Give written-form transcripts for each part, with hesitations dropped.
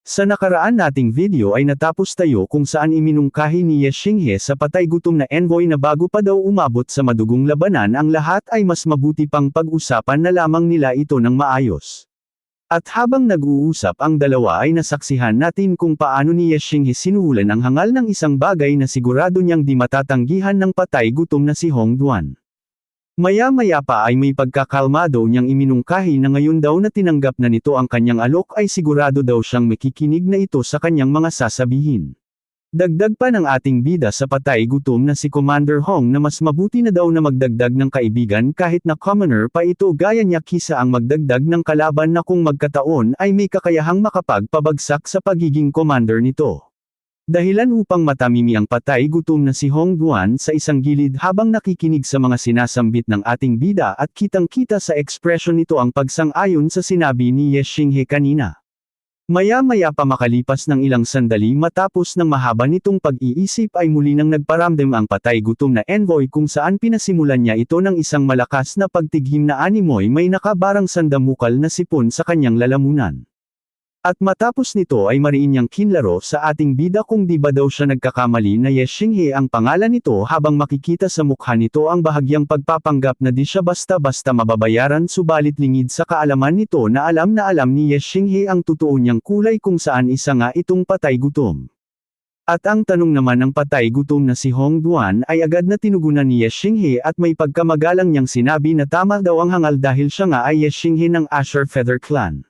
Sa nakaraan nating video ay natapos tayo kung saan iminungkahi ni Ye Xinghe sa patay gutom na envoy na bago pa daw umabot sa madugong labanan ang lahat ay mas mabuti pang pag-usapan na lamang nila ito ng maayos. At habang nag-uusap ang dalawa ay nasaksihan natin kung paano ni Ye Xinghe sinuhulan ang hangal ng isang bagay na sigurado niyang di matatanggihan ng patay gutom na si Hong Duan. Maya-maya pa ay may pagkakalmado niyang iminungkahi na ngayon daw na tinanggap na nito ang kanyang alok ay sigurado daw siyang makikinig na ito sa kanyang mga sasabihin. Dagdag pa ng ating bida sa patay gutom na si Commander Hong na mas mabuti na daw na magdagdag ng kaibigan kahit na commoner pa ito gaya niya kisa ang magdagdag ng kalaban na kung magkataon ay may kakayahang makapagpabagsak sa pagiging commander nito. Dahilan upang matamimi ang patay gutom na si Hong Duan sa isang gilid habang nakikinig sa mga sinasambit ng ating bida at kitang-kita sa ekspresyon nito ang pagsang-ayon sa sinabi ni Ye Xinghe kanina. Maya-maya pa makalipas ng ilang sandali matapos ng mahaba nitong pag-iisip ay muli nang nagparamdam ang patay gutom na envoy kung saan pinasimulan niya ito ng isang malakas na pagtighim na animoy may nakabarang sandamukal na sipon sa kanyang lalamunan. At matapos nito ay mariin niyang kinlaro sa ating bida kung di ba daw siya nagkakamali na Ye Xinghe ang pangalan nito habang makikita sa mukha nito ang bahagyang pagpapanggap na di siya basta-basta mababayaran subalit lingid sa kaalaman nito na alam ni Ye Xinghe ang totoo niyang kulay kung saan isa nga itong patay gutom. At ang tanong naman ng patay gutom na si Hong Duan ay agad na tinugunan ni Ye Xinghe at may pagkamagalang niyang sinabi na tama daw ang hangal dahil siya nga ay Ye Xinghe ng Azure Feather Clan.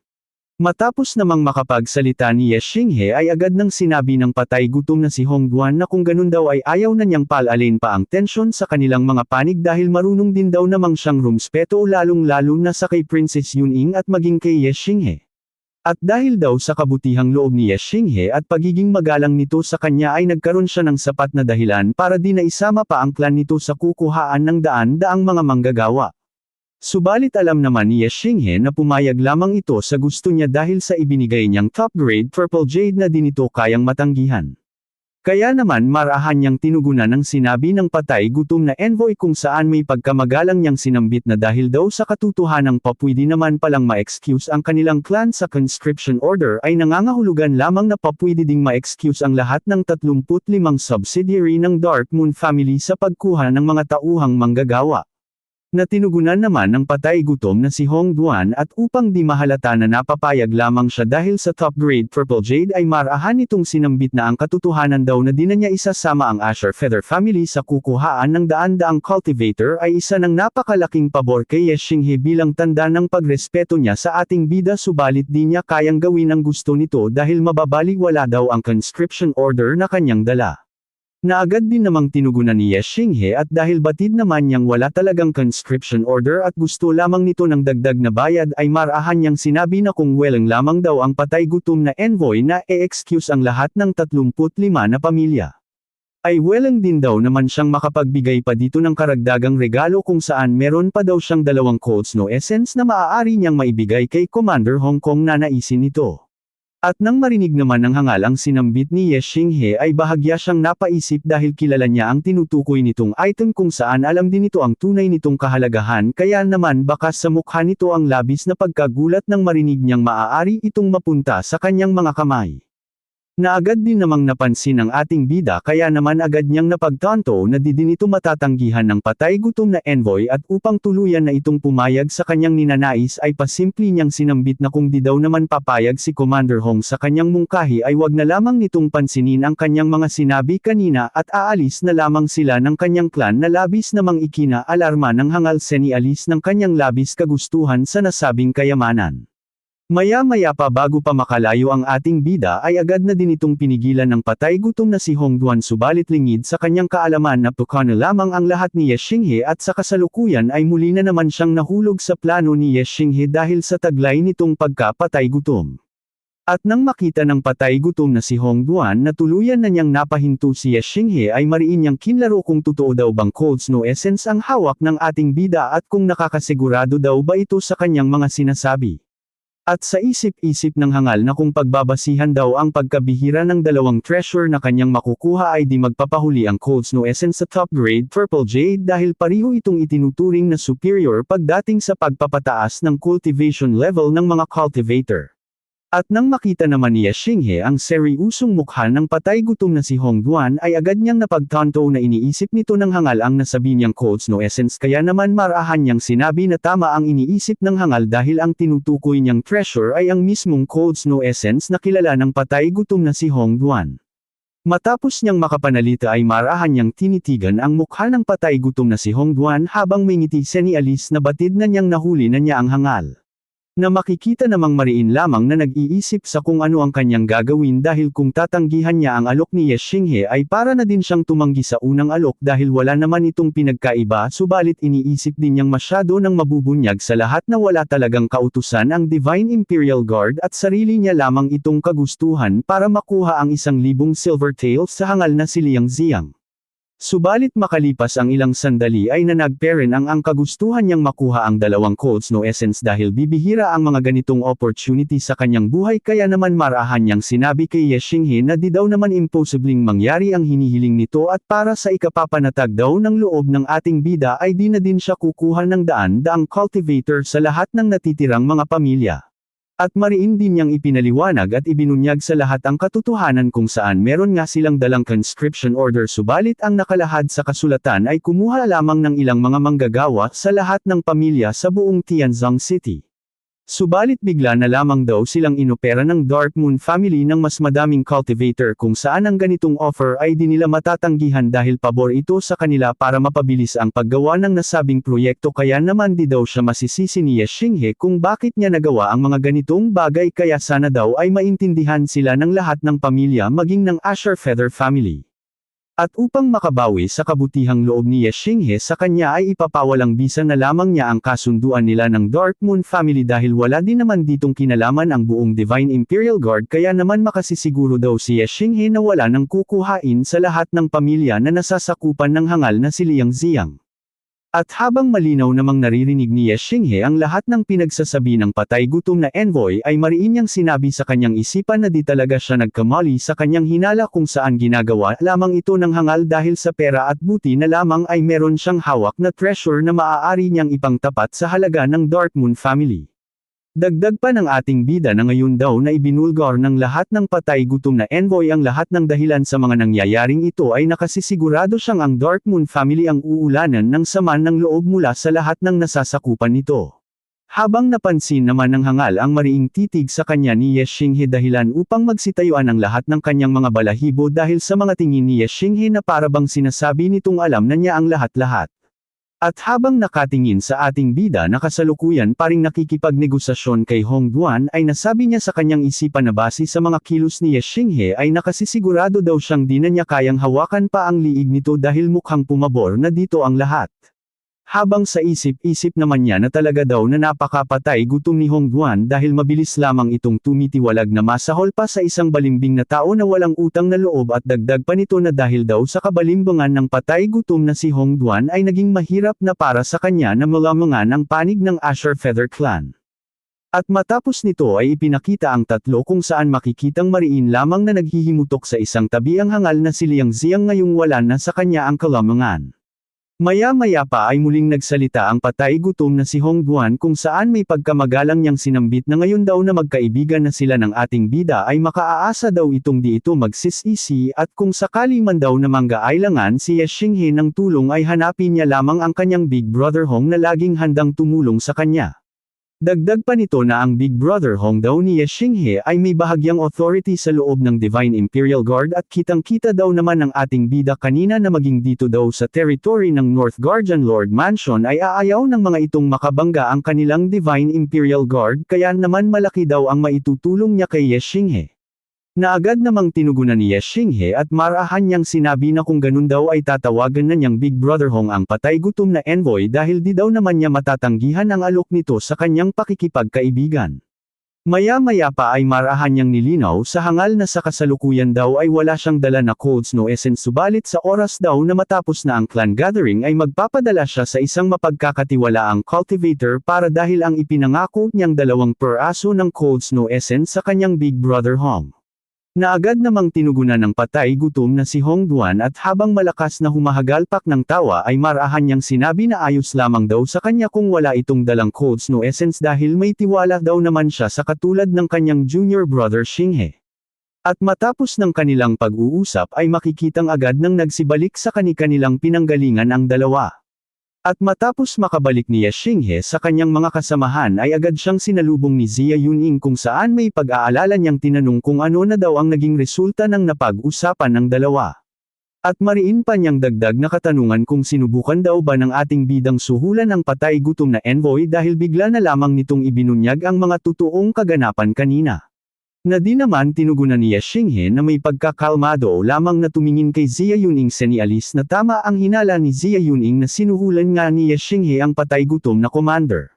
Matapos namang makapagsalita ni Ye Xinghe ay agad nang sinabi ng patay gutom na si Hong Duan na kung ganun daw ay ayaw na niyang palalin pa ang tensyon sa kanilang mga panig dahil marunong din daw namang siyang rumspeto lalong-lalo na sa kay Princess Yuning at maging kay Ye Xinghe. At dahil daw sa kabutihang loob ni Ye Xinghe at pagiging magalang nito sa kanya ay nagkaroon siya ng sapat na dahilan para di na isama pa ang clan nito sa kukuhaan ng daan-daang mga manggagawa. Subalit alam naman ni Ye Xinghe na pumayag lamang ito sa gusto niya dahil sa ibinigay niyang top-grade Purple Jade na di nito kayang matanggihan. Kaya naman marahan niyang tinugunan ang sinabi ng patay gutom na envoy kung saan may pagkamagalang niyang sinambit na dahil daw sa katotohanang papwede naman palang ma-excuse ang kanilang clan sa conscription order ay nangangahulugan lamang na papwede ding ma-excuse ang lahat ng 35 subsidiary ng Dark Moon family sa pagkuha ng mga tauhang manggagawa. Na tinugunan naman ng patay gutom na si Hong Duan at upang di mahalata na napapayag lamang siya dahil sa top-grade Purple Jade ay marahan itong sinambit na ang katotohanan daw na di na niya isasama ang Azure Feather family sa kukuhaan ng daan-daang cultivator ay isa ng napakalaking pabor kay Ye Xinghe bilang tanda ng pagrespeto niya sa ating bida subalit di niya kayang gawin ang gusto nito dahil mababaliwala daw ang conscription order na kanyang dala. Na agad din namang tinugunan ni Ye Xinghe at dahil batid naman niyang wala talagang conscription order at gusto lamang nito ng dagdag na bayad ay marahan niyang sinabi na kung welang lamang daw ang patay gutom na envoy na e-excuse ang lahat ng 35 na pamilya. Ay welang din daw naman siyang makapagbigay pa dito ng karagdagang regalo kung saan meron pa daw siyang 2 Cold Snow Essence na maaari niyang maibigay kay Commander Hong Kong na naisin nito. At nang marinig naman ng hangal ang sinambit ni Ye Xinghe ay bahagya siyang napaisip dahil kilala niya ang tinutukoy nitong item kung saan alam din nito ang tunay nitong kahalagahan kaya naman baka sa mukha nito ang labis na pagkagulat nang marinig niyang maaari itong mapunta sa kanyang mga kamay. Na agad din namang napansin ang ating bida kaya naman agad niyang napagtanto na di din ito matatanggihan ng patay gutom na envoy at upang tuluyan na itong pumayag sa kanyang ninanais ay pasimple niyang sinambit na kung di daw naman papayag si Commander Hong sa kanyang mungkahi ay wag na lamang nitong pansinin ang kanyang mga sinabi kanina at aalis na lamang sila ng kanyang clan na labis namang ikina-alarma ng hangal senialis ng kanyang labis kagustuhan sa nasabing kayamanan. Maya-maya pa bago pa makalayo ang ating bida ay agad na din itong pinigilan ng patay gutom na si Hong Duan subalit lingid sa kanyang kaalaman na pukano lamang ang lahat ni Ye Xinghe at sa kasalukuyan ay muli na naman siyang nahulog sa plano ni Ye Xinghe dahil sa taglay nitong pagkapatay gutom. At nang makita ng patay gutom na si Hong Duan na tuluyan na niyang napahinto si Ye Xinghe ay mariin niyang kinlaro kung totoo daw bang Cold Snow Essence ang hawak ng ating bida at kung nakakasigurado daw ba ito sa kanyang mga sinasabi. At sa isip-isip ng hangal na kung pagbabasihan daw ang pagkabihira ng 2 treasure na kanyang makukuha ay di magpapahuli ang Cold Snow Essence sa top-grade Purple Jade dahil pareho itong itinuturing na superior pagdating sa pagpapataas ng cultivation level ng mga cultivator. At nang makita naman ni Xinghe ang seryusong mukha ng patay gutom na si Hong Duan ay agad niyang napagtanto na iniisip nito ng hangal ang nasabi niyang Cold Snow Essence kaya naman marahan niyang sinabi na tama ang iniisip ng hangal dahil ang tinutukoy niyang treasure ay ang mismong Cold Snow Essence na kilala ng patay gutom na si Hong Duan. Matapos niyang makapanalita ay marahan niyang tinitigan ang mukha ng patay gutom na si Hong Duan habang may ngiti siya ni Alice na batid na niyang nahuli na niya ang hangal. Na makikita namang mariin lamang na nag-iisip sa kung ano ang kanyang gagawin dahil kung tatanggihan niya ang alok ni Ye Xinghe ay para na din siyang tumanggi sa unang alok dahil wala naman itong pinagkaiba subalit iniisip din niyang masyado nang mabubunyag sa lahat na wala talagang kautusan ang Divine Imperial Guard at sarili niya lamang itong kagustuhan para makuha ang 1,000 silver taels sa hangal na si Liang Ziang. Subalit makalipas ang ilang sandali ay nanagperen ang kagustuhan niyang makuha ang 2 Cold Snow Essence dahil bibihira ang mga ganitong opportunity sa kanyang buhay kaya naman marahan niyang sinabi kay Ye Xinghe na di daw naman imposibleng mangyari ang hinihiling nito at para sa ikapapanatag daw ng loob ng ating bida ay di na din siya kukuha ng daang cultivator sa lahat ng natitirang mga pamilya. At mariin din niyang ipinaliwanag at ibinunyag sa lahat ang katotohanan kung saan meron nga silang dalang conscription order subalit ang nakalahad sa kasulatan ay kumuha lamang ng ilang mga manggagawa sa lahat ng pamilya sa buong Tianzong City. Subalit bigla na lamang daw silang inopera ng Dark Moon family ng mas madaming cultivator kung saan ang ganitong offer ay di nila matatanggihan dahil pabor ito sa kanila para mapabilis ang paggawa ng nasabing proyekto kaya naman di daw siya masisisi ni Ye Xinghe kung bakit niya nagawa ang mga ganitong bagay kaya sana daw ay maintindihan sila ng lahat ng pamilya maging ng Asher Feather family. At upang makabawi sa kabutihang loob ni Ye Xinghe sa kanya ay ipapawalang bisa na lamang niya ang kasunduan nila ng Dark Moon family dahil wala din naman ditong kinalaman ang buong Divine Imperial Guard kaya naman makasisiguro daw si Ye Xinghe na wala nang kukuhain sa lahat ng pamilya na nasasakupan ng hangal na si Liang Ziang. At habang malinaw namang naririnig ni Ye Xinghe ang lahat ng pinagsasabi ng patay gutom na envoy ay mariin niyang sinabi sa kanyang isipan na di talaga siya nagkamali sa kanyang hinala kung saan ginagawa lamang ito ng hangal dahil sa pera at buti na lamang ay meron siyang hawak na treasure na maaari niyang ipangtapat sa halaga ng Dark Moon family. Dagdag pa ng ating bida na ngayon daw na ibinulgar ng lahat ng patay gutom na envoy ang lahat ng dahilan sa mga nangyayaring ito ay nakasisigurado siyang ang Dark Moon family ang uulanan ng sama ng loob mula sa lahat ng nasasakupan nito. Habang napansin naman ng hangal ang mariing titig sa kanya ni Ye Xinghe dahilan upang magsitayuan ang lahat ng kanyang mga balahibo dahil sa mga tingin ni Ye Xinghe na parabang sinasabi nitong alam na niya ang lahat-lahat. At habang nakatingin sa ating bida na kasalukuyan paring nakikipagnegosasyon kay Hong Duan ay nasabi niya sa kanyang isipan na base sa mga kilos ni Ye Xinghe ay nakasisigurado daw siyang di na niya kayang hawakan pa ang liig nito dahil mukhang pumabor na dito ang lahat. Habang sa isip-isip naman niya na talaga daw na napakapatay gutom ni Hong Duan dahil mabilis lamang itong tumitiwalag na masahol pa sa isang balimbing na tao na walang utang na loob at dagdag pa nito na dahil daw sa kabalimbangan ng patay gutom na si Hong Duan ay naging mahirap na para sa kanya na malamangan ang panig ng Asher Feather Clan. At matapos nito ay ipinakita ang tatlo kung saan makikitang mariin lamang na naghihimutok sa isang tabi ang hangal na si Liang Ziang ngayong wala na sa kanya ang kalamangan. Maya-maya pa ay muling nagsalita ang patay gutom na si Hong Duan kung saan may pagkamagalang niyang sinambit na ngayon daw na magkaibigan na sila ng ating bida ay makaaasa daw itong di ito magsisisi at kung sakali man daw na manggailangan si Ye Xinghe ng tulong ay hanapin niya lamang ang kanyang Big Brother Hong na laging handang tumulong sa kanya. Dagdag pa nito na ang Big Brother Hong daw ni Ye Xinghe ay may bahagyang authority sa loob ng Divine Imperial Guard at kitang-kita daw naman ng ating bida kanina na maging dito daw sa territory ng North Guardian Lord Mansion ay aayaw ng mga itong makabangga ang kanilang Divine Imperial Guard kaya naman malaki daw ang maitutulong niya kay Ye Xinghe. Na agad namang tinugunan ni Ye Xinghe at marahan niyang sinabi na kung ganun daw ay tatawagan na niyang Big Brother Hong ang patay gutom na envoy dahil di daw naman niya matatanggihan ang alok nito sa kanyang pakikipagkaibigan. Maya-maya pa ay marahan niyang nilinaw sa hangal na sa kasalukuyan daw ay wala siyang dala na Cold Snow Essence subalit sa oras daw na matapos na ang clan gathering ay magpapadala siya sa isang mapagkakatiwalaang cultivator para dahil ang ipinangako niyang 2 peraso ng Cold Snow Essence sa kanyang Big Brother Hong. Na agad namang tinugunan ng patay gutom na si Hongduan at habang malakas na humahagalpak ng tawa ay marahan niyang sinabi na ayos lamang daw sa kanya kung wala itong dalang Codes no Essence dahil may tiwala daw naman siya sa katulad ng kanyang junior brother Xinghe. At matapos ng kanilang pag-uusap ay makikitang agad nang nagsibalik sa kani-kanilang pinanggalingan ang dalawa. At matapos makabalik ni Ye Xinghe sa kanyang mga kasamahan ay agad siyang sinalubong ni Jia Yuning kung saan may pag-aalala niyang tinanong kung ano na daw ang naging resulta ng napag-usapan ng dalawa. At mariin pa niyang dagdag na katanungan kung sinubukan daw ba ng ating bidang suhulan ang patay gutom na envoy dahil bigla na lamang nitong ibinunyag ang mga totoong kaganapan kanina. Na di naman tinugunan ni Ye Xinghe na may pagkakalmado lamang na tumingin kay Jia Yuning senialis na tama ang hinala ni Jia Yuning na sinuhulan nga ni Ye Xinghe ang patay gutom na commander.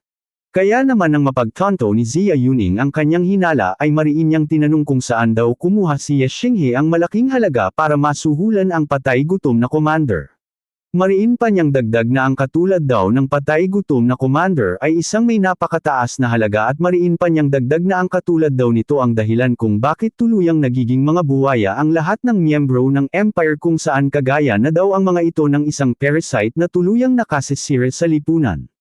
Kaya naman nang mapagtanto ni Jia Yuning ang kanyang hinala ay mariin niyang tinanong kung saan daw kumuha si Ye Xinghe ang malaking halaga para masuhulan ang patay gutom na commander. Mariin pa niyang dagdag na ang katulad daw ng patay gutom na commander ay isang may napakataas na halaga at mariin pa niyang dagdag na ang katulad daw nito ang dahilan kung bakit tuluyang nagiging mga buwaya ang lahat ng miyembro ng empire kung saan kagaya na daw ang mga ito ng isang parasite na tuluyang nakasisira sa lipunan.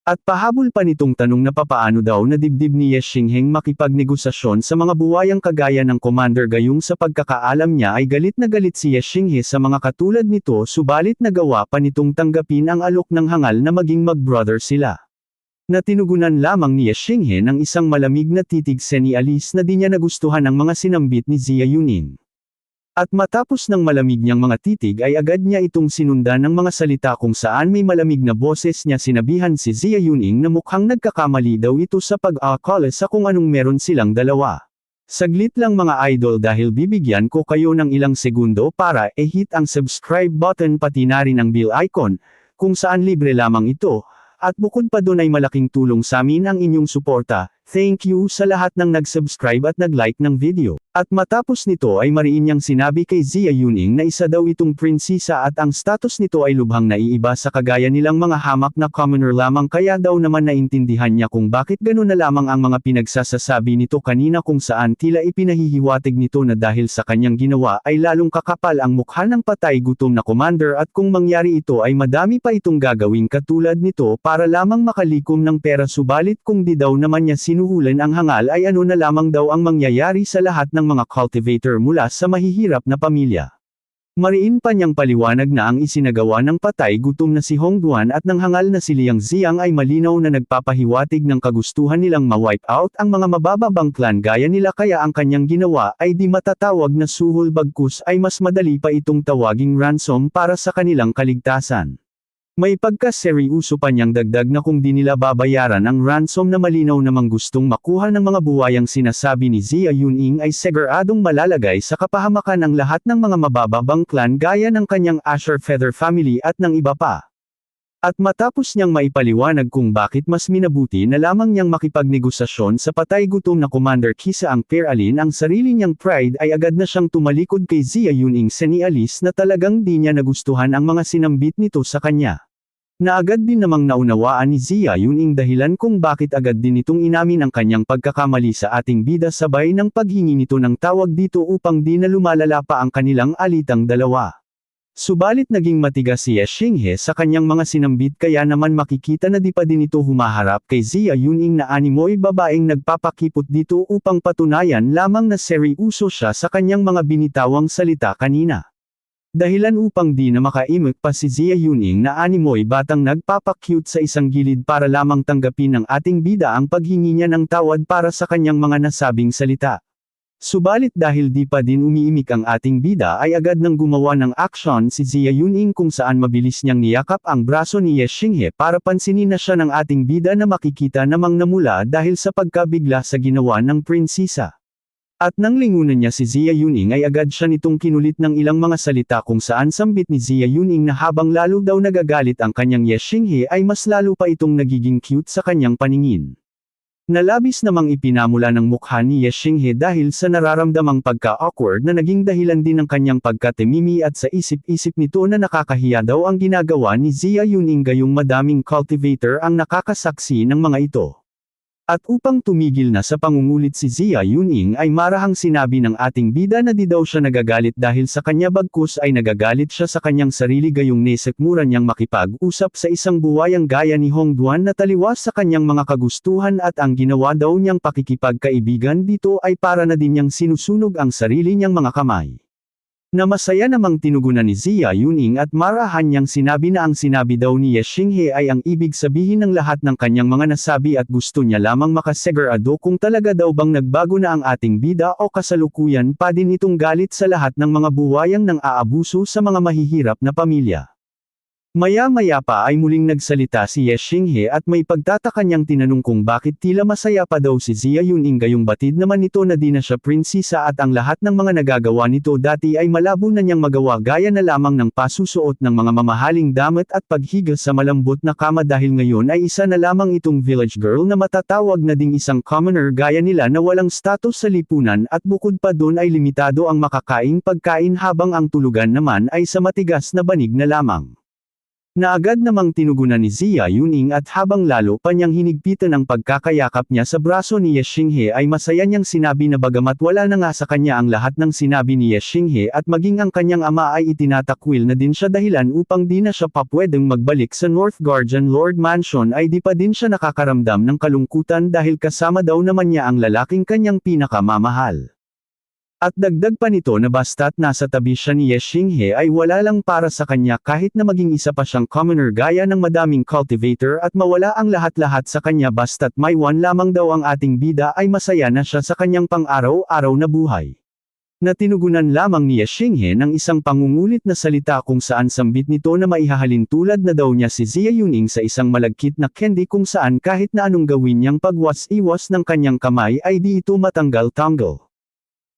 At pahabol pa nitong tanong na papaano daw nadibdib ni Ye Xingheng makipagnegosasyon sa mga buwayang kagaya ng commander gayong sa pagkakaalam niya ay galit na galit si Ye Xinghe sa mga katulad nito subalit nagawa pa nitong tanggapin ang alok ng hangal na maging mag-brother sila. Na tinugunan lamang ni Ye Xinghe ng isang malamig na titig senialis na di niya nagustuhan ang mga sinambit ni Jia Yuning. At matapos ng malamig niyang mga titig ay agad niya itong sinundan ng mga salita kung saan may malamig na boses niya sinabihan si Jia Yuning na mukhang nagkakamali daw ito sa pag-aakala sa kung anong meron silang dalawa. Saglit lang mga idol dahil bibigyan ko kayo ng ilang segundo para i-hit ang subscribe button pati na rin ang bell icon, kung saan libre lamang ito, at bukod pa doon ay malaking tulong sa amin ang inyong suporta. Thank you sa lahat ng nag-subscribe at nag-like ng video. At matapos nito ay mariin niyang sinabi kay Jia Yuning na isa daw itong prinsesa at ang status nito ay lubhang naiiba sa kagaya nilang mga hamak na commoner lamang kaya daw naman naintindihan niya kung bakit gano'n na lamang ang mga pinagsasasabi nito kanina kung saan tila ipinahihiwatig nito na dahil sa kanyang ginawa ay lalong kakapal ang mukha ng patay gutom na commander at kung mangyari ito ay madami pa itong gagawing katulad nito para lamang makalikom ng pera subalit kung di daw naman niya sinuhulan ang hangal ay ano na lamang daw ang mangyayari sa lahat ng mga cultivator mula sa mahihirap na pamilya. Mariin pa niyang paliwanag na ang isinagawa ng patay gutom na si Hongduan at ng hangal na si Liang Ziang ay malinaw na nagpapahiwatig ng kagustuhan nilang ma-wipe out ang mga mabababang clan gaya nila kaya ang kanyang ginawa ay di matatawag na suhol bagkus ay mas madali pa itong tawaging ransom para sa kanilang kaligtasan. May pagka-seryoso pa niyang dagdag na kung di nila babayaran ang ransom na malinaw namang gustong makuha ng mga buwayang sinasabi ni Jia Yuning ay siguradong malalagay sa kapahamakan ang lahat ng mga mabababang clan gaya ng kanyang Asher Feather family at ng iba pa. At matapos niyang maipaliwanag kung bakit mas minabuti na lamang niyang makipagnegosasyon sa patay gutom na commander kisa ang peralin ang sarili niyang pride ay agad na siyang tumalikod kay Jia Yuning senialis na talagang di niya nagustuhan ang mga sinambit nito sa kanya. Na agad din namang naunawaan ni Jia Yuning dahilan kung bakit agad din itong inamin ang kanyang pagkakamali sa ating bida sabay ng paghingi nito ng tawag dito upang di na lumalala pa ang kanilang alitang dalawa. Subalit naging matigas si Ye Xinghe sa kanyang mga sinambit kaya naman makikita na di pa din ito humaharap kay Jia Yuning na animoy babaeng nagpapakipot dito upang patunayan lamang na seryoso siya sa kanyang mga binitawang salita kanina. Dahilan upang di na makaimik pa si Jia Yuning na animoy batang nagpapakyut sa isang gilid para lamang tanggapin ng ating bida ang paghingi niya ng tawad para sa kanyang mga nasabing salita. Subalit dahil di pa din umiimik ang ating bida ay agad nang gumawa ng aksyon si Jia Yuning kung saan mabilis niyang niyakap ang braso ni Ye Xinghe para pansinin na siya ng ating bida na makikita namang namula dahil sa pagkabigla sa ginawa ng prinsesa. At nang lingunan niya si Jia Yuning ay agad siya nitong kinulit ng ilang mga salita kung saan sambit ni Jia Yuning na habang lalo daw nagagalit ang kanyang Ye Xinghe ay mas lalo pa itong nagiging cute sa kanyang paningin. Nalabis namang ipinamula ng mukha ni Ye Xinghe dahil sa nararamdamang pagka-awkward na naging dahilan din ng kanyang pagkatimimi at sa isip-isip nito na nakakahiya daw ang ginagawa ni Jia Yuning gayong madaming cultivator ang nakakasaksi ng mga ito. At upang tumigil na sa pangungulit si Jia Yuning ay marahang sinabi ng ating bida na di daw siya nagagalit dahil sa kanya bagkus ay nagagalit siya sa kanyang sarili gayong nesikmura niyang makipag-usap sa isang buwayang gaya ni Hong Duan na taliwas sa kanyang mga kagustuhan at ang ginawa daw niyang pakikipagkaibigan dito ay para na din niyang sinusunog ang sarili niyang mga kamay. Na masaya namang tinugunan ni Jia Yuning at marahan niyang sinabi na ang sinabi daw ni Ye Xinghe ay ang ibig sabihin ng lahat ng kanyang mga nasabi at gusto niya lamang makasigurado kung talaga daw bang nagbago na ang ating bida o kasalukuyan pa din itong galit sa lahat ng mga buwayang nang aabuso sa mga mahihirap na pamilya. Maya-maya pa ay muling nagsalita si Ye Xinghe at may pagtataka niyang tinanong kung bakit tila masaya pa daw si Jia Yuning gayong batid naman nito na di na siya prinsesa at ang lahat ng mga nagagawa nito dati ay malabo na niyang magawa gaya na lamang ng pasusuot ng mga mamahaling damit at paghiga sa malambot na kama dahil ngayon ay isa na lamang itong village girl na matatawag na ding isang commoner gaya nila na walang status sa lipunan at bukod pa doon ay limitado ang makakaing pagkain habang ang tulugan naman ay sa matigas na banig na lamang. Na agad namang tinugunan ni Jia Yuning at habang lalo pa niyang hinigpitan ang pagkakayakap niya sa braso ni Ye Xinghe ay masaya niyang sinabi na bagamat wala na nga sa kanya ang lahat ng sinabi ni Ye Xinghe at maging ang kanyang ama ay itinatakwil na din siya dahilan upang di na siya papwedeng magbalik sa North Guardian Lord Mansion ay di pa din siya nakakaramdam ng kalungkutan dahil kasama daw naman niya ang lalaking kanyang pinakamamahal. At dagdag pa nito na basta't nasa tabi siya ni Ye Xinghe ay wala lang para sa kanya kahit na maging isa pa siyang commoner gaya ng madaming cultivator at mawala ang lahat-lahat sa kanya basta't may one lamang daw ang ating bida ay masaya na siya sa kanyang pang-araw-araw na buhay. Na tinugunan lamang ni Ye Xinghe ng isang pangungulit na salita kung saan sambit nito na maihahalin tulad na daw niya si Jia Yuning sa isang malagkit na candy kung saan kahit na anong gawin niyang pagwas-iwas ng kanyang kamay ay di ito matanggal-tanggal.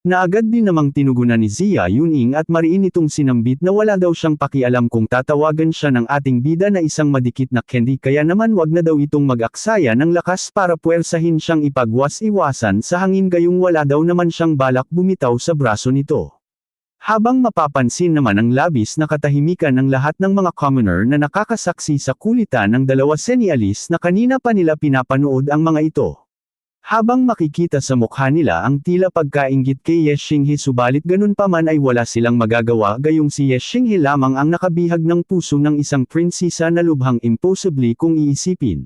Na agad din namang tinugunan ni Jia Yuning at mariin itong sinambit na wala daw siyang pakialam kung tatawagan siya ng ating bida na isang madikit na candy kaya naman wag na daw itong mag-aksaya ng lakas para puwersahin siyang ipagwas-iwasan sa hangin gayong wala daw naman siyang balak bumitaw sa braso nito. Habang mapapansin naman ang labis na katahimikan ng lahat ng mga commoner na nakakasaksi sa kulitan ng dalawa senialis na kanina pa nila pinapanood ang mga ito. Habang makikita sa mukha nila ang tila pagkainggit kay Ye Xinghe subalit ganun pa man ay wala silang magagawa gayong si Ye Xinghe lamang ang nakabihag ng puso ng isang prinsesa na lubhang impossibly kung iisipin.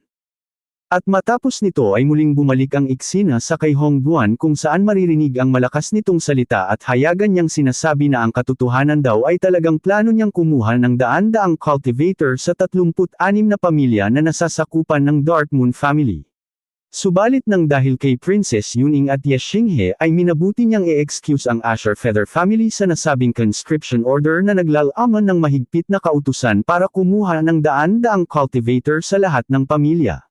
At matapos nito ay muling bumalik ang eksena sa kay Hong Duan kung saan maririnig ang malakas nitong salita at hayagan niyang sinasabi na ang katotohanan daw ay talagang plano niyang kumuha ng daan-daang cultivator sa 36 na pamilya na nasasakupan ng Dark Moon family. Subalit nang dahil kay Princess Yuning at Ye Xinghe ay minabuti niyang i-excuse ang Asher Feather family sa nasabing conscription order na naglalaman ng mahigpit na kautusan para kumuha ng daan-daang cultivator sa lahat ng pamilya.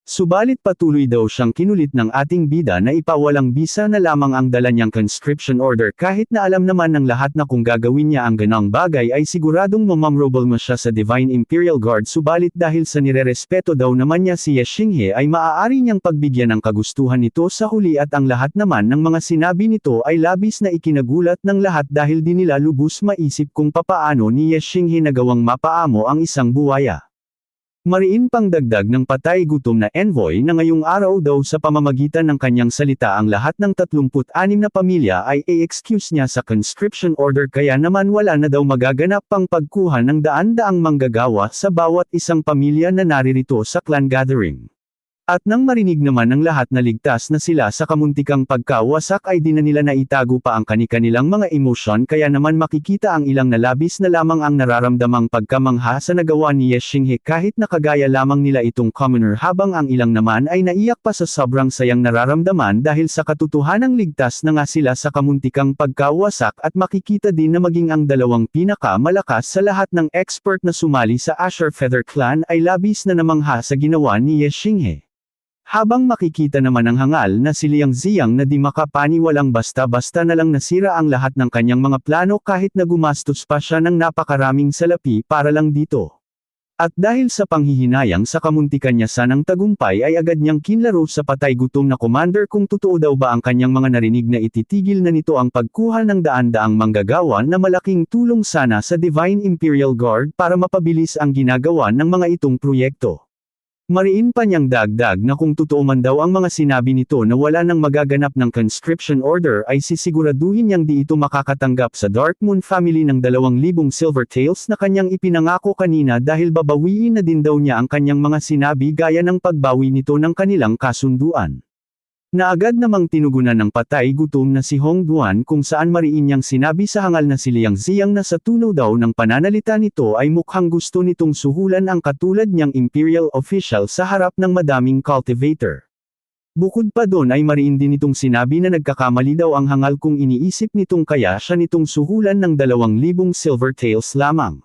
Subalit patuloy daw siyang kinulit ng ating bida na ipawalang bisa na lamang ang dala niyang conscription order kahit na alam naman ng lahat na kung gagawin niya ang ganang bagay ay siguradong mamamrobal mo siya sa Divine Imperial Guard subalit dahil sa nirerespeto daw naman niya si Ye Xinghe ay maaari niyang pagbigyan ng kagustuhan nito sa huli at ang lahat naman ng mga sinabi nito ay labis na ikinagulat ng lahat dahil di nila lubos maisip kung papaano ni Ye Xinghe nagawang mapaamo ang isang buwaya. Mariin pang dagdag ng patay gutom na envoy na ngayong araw daw sa pamamagitan ng kanyang salita ang lahat ng 36 na pamilya ay i-excuse niya sa conscription order kaya naman wala na daw magaganap pang pagkuha ng daan-daang manggagawa sa bawat isang pamilya na naririto sa clan gathering. At nang marinig naman ng lahat na ligtas na sila sa kamuntikang pagkawasak ay di na nila naitago pa ang kani-kanilang mga emosyon kaya naman makikita ang ilang na labis na lamang ang nararamdamang pagkamangha sa nagawa ni Ye Xinghe kahit nakagaya lamang nila itong commoner habang ang ilang naman ay naiyak pa sa sobrang sayang nararamdaman dahil sa katotohanang ligtas na nga sila sa kamuntikang pagkawasak at makikita din na maging ang dalawang pinaka-malakas sa lahat ng expert na sumali sa Asher Feather Clan ay labis na namangha sa ginawa ni Ye Xinghe. Habang makikita naman ang hangal na si Liang Ziyang na di makapaniwalang basta-basta na lang nasira ang lahat ng kanyang mga plano kahit na gumastos pa siya ng napakaraming salapi para lang dito. At dahil sa panghihinayang sa kamuntikan niya sanang tagumpay ay agad niyang kinlaro sa patay gutom na commander kung totoo daw ba ang kanyang mga narinig na ititigil na nito ang pagkuha ng daan-daang manggagawa na malaking tulong sana sa Divine Imperial Guard para mapabilis ang ginagawa ng mga itong proyekto. Mariin pa niyang dagdag na kung totoo man daw ang mga sinabi nito na wala nang magaganap ng conscription order ay sisiguraduhin niyang di ito makakatanggap sa Dark Moon family ng 2,000 silver taels na kanyang ipinangako kanina dahil babawiin na din daw niya ang kanyang mga sinabi gaya ng pagbawi nito ng kanilang kasunduan. Na agad namang tinugunan ng patay gutom na si Hong Duan kung saan mariin niyang sinabi sa hangal na si Liang Ziyang na sa tunaw daw ng pananalita nito ay mukhang gusto nitong suhulan ang katulad niyang imperial official sa harap ng madaming cultivator. Bukod pa doon ay mariin din itong sinabi na nagkakamali daw ang hangal kung iniisip nitong kaya siya nitong suhulan ng 2,000 silver taels lamang.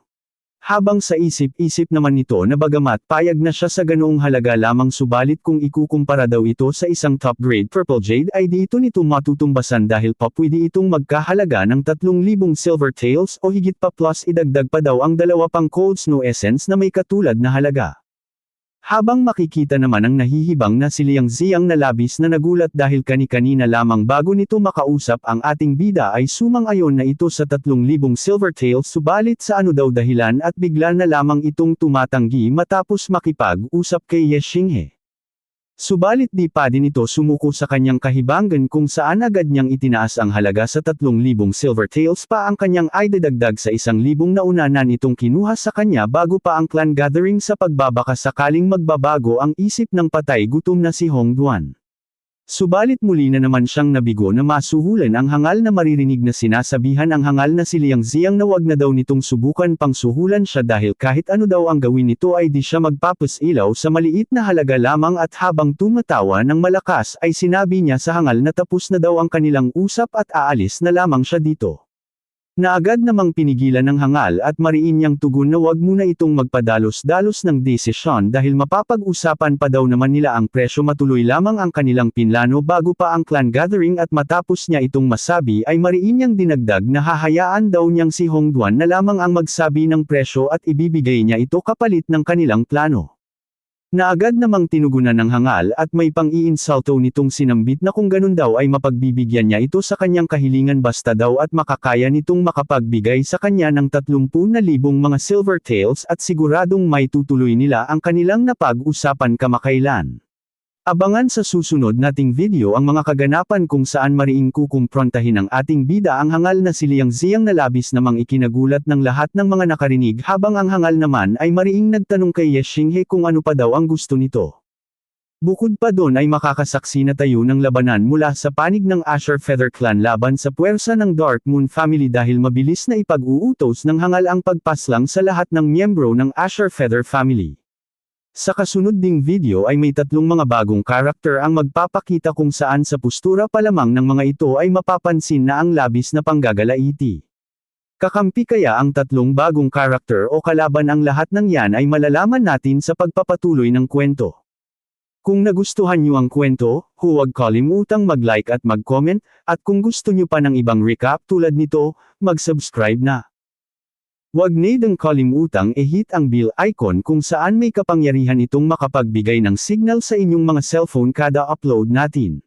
Habang sa isip-isip naman nito na bagamat payag na siya sa ganoong halaga lamang subalit kung ikukumpara daw ito sa isang top-grade purple jade ay di ito nito matutumbasan dahil pa pwede itong magkahalaga ng 3,000 silver taels o higit pa plus idagdag pa daw ang 2 pang cold snow essence na may katulad na halaga. Habang makikita naman ang nahihibang na si Liang Ziyang na labis na nagulat dahil kani-kanina lamang bago nito makausap ang ating bida ay sumang-ayon na ito sa 3,000 silver taels subalit sa ano daw dahilan at bigla na lamang itong tumatanggi matapos makipag-usap kay Ye Xinghe. Subalit di pa din ito sumuko sa kanyang kahibangan kung saan agad niyang itinaas ang halaga sa 3,000 silver taels pa ang kanyang ay dadagdag sa 1,000 na una na nitong kinuha sa kanya bago pa ang clan gathering sa pagbabaka sakaling magbabago ang isip ng patay gutom na si Hong Duan. Subalit muli na naman siyang nabigo na masuhulan ang hangal na maririnig na sinasabihan ang hangal na si Liang Ziyang na wag na daw nitong subukan pang suhulan siya dahil kahit ano daw ang gawin nito ay di siya magpapasilaw sa maliit na halaga lamang at habang tumatawa ng malakas ay sinabi niya sa hangal na tapos na daw ang kanilang usap at aalis na lamang siya dito. Na agad namang pinigilan ng hangal at mariin niyang tugon na wag muna itong magpadalos-dalos ng desisyon dahil mapapag-usapan pa daw naman nila ang presyo matuloy lamang ang kanilang pinlano bago pa ang clan gathering at matapos niya itong masabi ay mariin niyang dinagdag na hahayaan daw niyang si Hong Duan na lamang ang magsabi ng presyo at ibibigay niya ito kapalit ng kanilang plano. Na agad namang tinugunan ng hangal at may pang-iinsulto nitong sinambit na kung ganun daw ay mapagbibigyan niya ito sa kanyang kahilingan basta daw at makakaya nitong makapagbigay sa kanya ng 30,000 mga silver taels at siguradong may tutuloy nila ang kanilang napag-usapan kamakailan. Abangan sa susunod nating video ang mga kaganapan kung saan mariing kukumprontahin ng ating bida ang hangal na si Liang Ziyang na labis namang ikinagulat ng lahat ng mga nakarinig habang ang hangal naman ay mariing nagtanong kay Ye Xinghe kung ano pa daw ang gusto nito. Bukod pa doon ay makakasaksi na tayo ng labanan mula sa panig ng Asher Feather Clan laban sa puwersa ng Dark Moon family dahil mabilis na ipag-uutos ng hangal ang pagpaslang sa lahat ng miyembro ng Asher Feather family. Sa kasunod ding video ay may 3 mga bagong karakter ang magpapakita kung saan sa postura pa lamang ng mga ito ay mapapansin na ang labis na panggagalaiti. Kakampi kaya ang 3 bagong karakter o kalaban ang lahat ng yan ay malalaman natin sa pagpapatuloy ng kwento. Kung nagustuhan niyo ang kwento, huwag kalimutang mag-like at mag-comment, at kung gusto niyo pa ng ibang recap tulad nito, mag-subscribe na. Huwag nidang kalimutang i-hit ang bell icon kung saan may kapangyarihan itong makapagbigay ng signal sa inyong mga cellphone kada upload natin.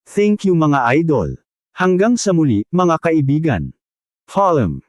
Thank you mga idol. Hanggang sa muli, mga kaibigan. Paalam.